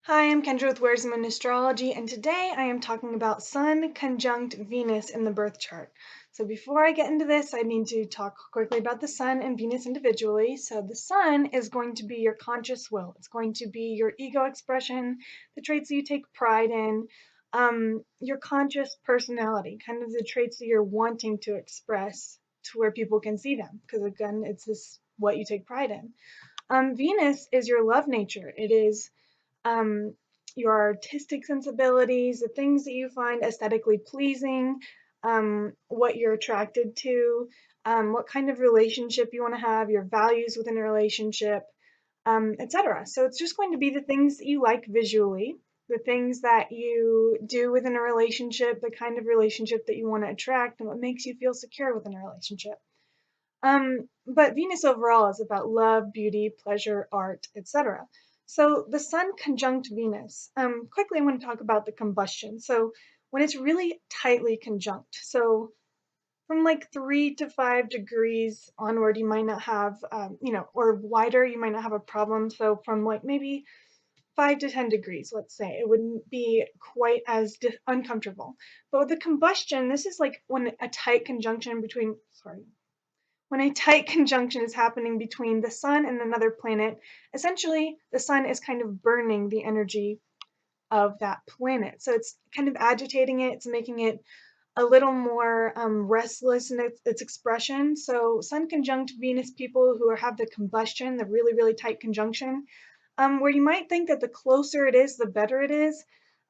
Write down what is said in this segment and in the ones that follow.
Hi, I'm Kendra with Where's Moon Astrology, and today I am talking about Sun conjunct Venus in the birth chart. So before I get into this, I need to talk quickly about the Sun and Venus individually. So the Sun is going to be your conscious will. It's going to be your ego expression, the traits that you take pride in, your conscious personality, kind of the traits that you're wanting to express to where people can see them. Because again, it's this what you take pride in. Venus is your love nature. It is um, your artistic sensibilities, the things that you find aesthetically pleasing, what you're attracted to, what kind of relationship you want to have, your values within a relationship, etc. So it's just going to be the things that you like visually, the things that you do within a relationship, the kind of relationship that you want to attract, and what makes you feel secure within a relationship. But Venus overall is about love, beauty, pleasure, art, etc. So the Sun conjunct Venus. Quickly, I want to talk about the combustion. So when it's really tightly conjunct, so from like 3 to 5 degrees onward, you might not have, or wider, you might not have a problem. So from like maybe 5 to 10 degrees, let's say, it wouldn't be quite as uncomfortable. But with the combustion, this is like when a tight conjunction between, sorry, when a tight conjunction is happening between the sun and another planet, essentially the sun is kind of burning the energy of that planet. So it's kind of agitating it, it's making it a little more restless in its expression. So sun conjunct Venus people who have the combustion, the really, really tight conjunction, where you might think that the closer it is, the better it is.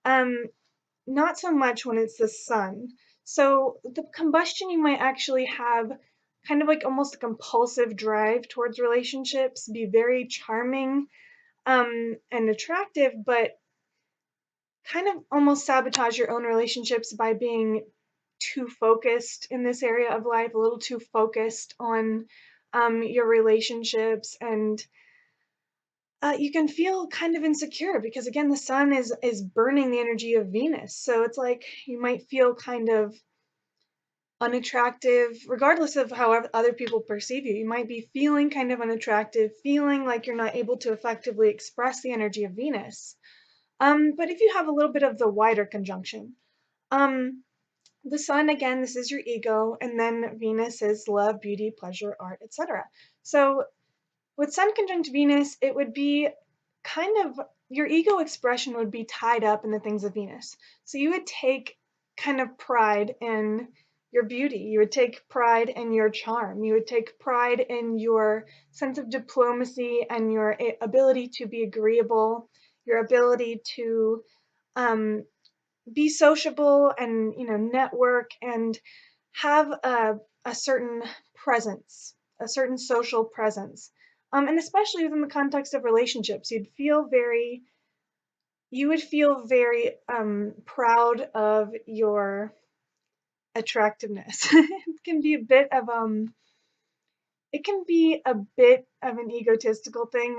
Um, Not so much when it's the sun. So the combustion, you might actually have kind of like almost a compulsive drive towards relationships, be very charming and attractive, but kind of almost sabotage your own relationships by being too focused in this area of life, a little too focused on your relationships, and you can feel kind of insecure because again the sun is burning the energy of Venus, so it's like you might feel kind of unattractive regardless of how other people perceive you. You might be feeling kind of unattractive, feeling like you're not able to effectively express the energy of Venus. But if you have a little bit of the wider conjunction, um the sun, again, this is your ego, and then Venus is love, beauty, pleasure, art, etc. So with Sun conjunct Venus, it would be kind of your ego expression would be tied up in the things of Venus. So you would take kind of pride in your beauty. You would take pride in your charm. You would take pride in your sense of diplomacy and your ability to be agreeable, your ability to um, be sociable and network and have a certain presence, a certain social presence, and especially within the context of relationships, you would feel very proud of your attractiveness. It can be a bit of it can be a bit of an egotistical thing.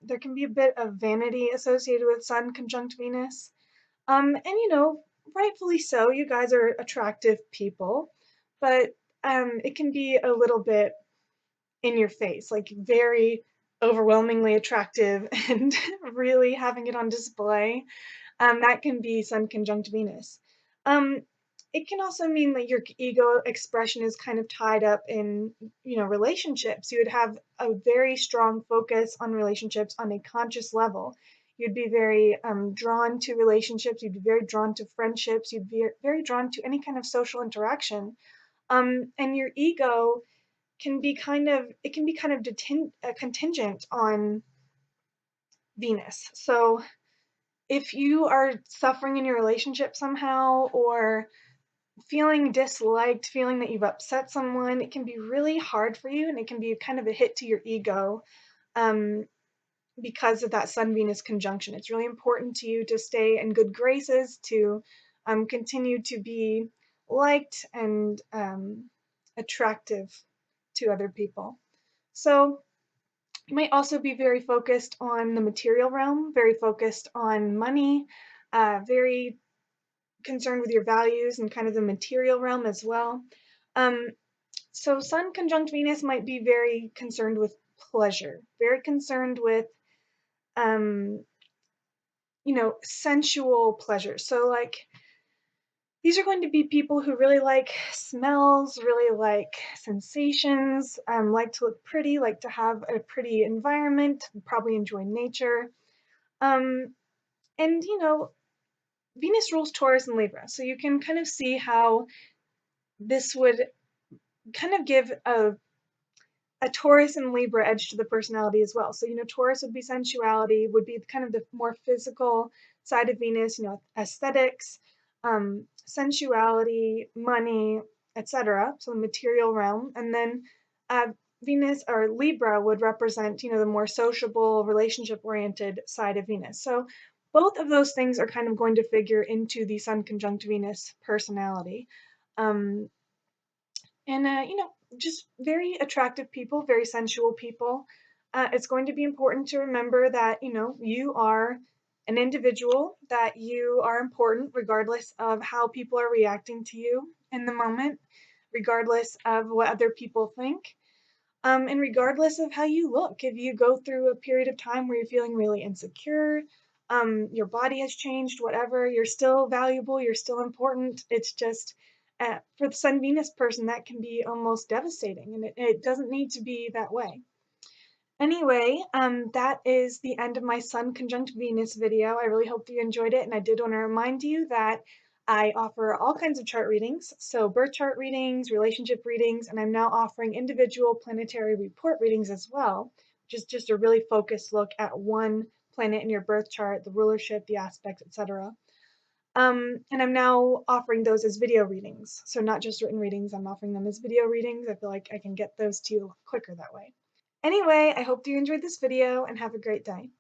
There can be a bit of vanity associated with Sun conjunct Venus. And rightfully so, you guys are attractive people, but it can be a little bit in your face, like very overwhelmingly attractive and really having it on display. That can be Sun conjunct Venus. Um, it can also mean that your ego expression is kind of tied up in, relationships. You would have a very strong focus on relationships on a conscious level. You'd be very drawn to relationships. You'd be very drawn to friendships. You'd be very drawn to any kind of social interaction. And your ego can be kind of contingent on Venus. So if you are suffering in your relationship somehow or feeling disliked, feeling that you've upset someone, it can be really hard for you and it can be kind of a hit to your ego um, because of that Sun Venus conjunction. It's really important to you to stay in good graces, to continue to be liked and attractive to other people. So you might also be very focused on the material realm, very focused on money, very concerned with your values and kind of the material realm as well. Um, so Sun conjunct Venus might be very concerned with pleasure, very concerned with um, sensual pleasure. So, like, these are going to be people who really like smells, really like sensations, like to look pretty, like to have a pretty environment, probably enjoy nature. Um, and, Venus rules Taurus and Libra. So you can kind of see how this would kind of give a Taurus and Libra edge to the personality as well. So, Taurus would be sensuality, would be kind of the more physical side of Venus, aesthetics, sensuality, money, etc. So, the material realm. And then uh, Venus or Libra would represent, the more sociable, relationship oriented side of Venus. So, both of those things are kind of going to figure into the Sun conjunct Venus personality. Um, and just very attractive people, very sensual people. It's going to be important to remember that you are an individual, that you are important regardless of how people are reacting to you in the moment, regardless of what other people think, and regardless of how you look. If you go through a period of time where you're feeling really insecure, your body has changed, whatever, you're still valuable, you're still important. It's just for the Sun Venus person, that can be almost devastating, and it doesn't need to be that way. Anyway, that is the end of my Sun conjunct Venus video. I really hope you enjoyed it, and I did want to remind you that I offer all kinds of chart readings, so birth chart readings, relationship readings, and I'm now offering individual planetary report readings as well, which is just a really focused look at one planet in your birth chart, the rulership, the aspects, etc. And I'm now offering those as video readings, so not just written readings, I'm offering them as video readings. I feel like I can get those to you quicker that way. Anyway, I hope you enjoyed this video and have a great day.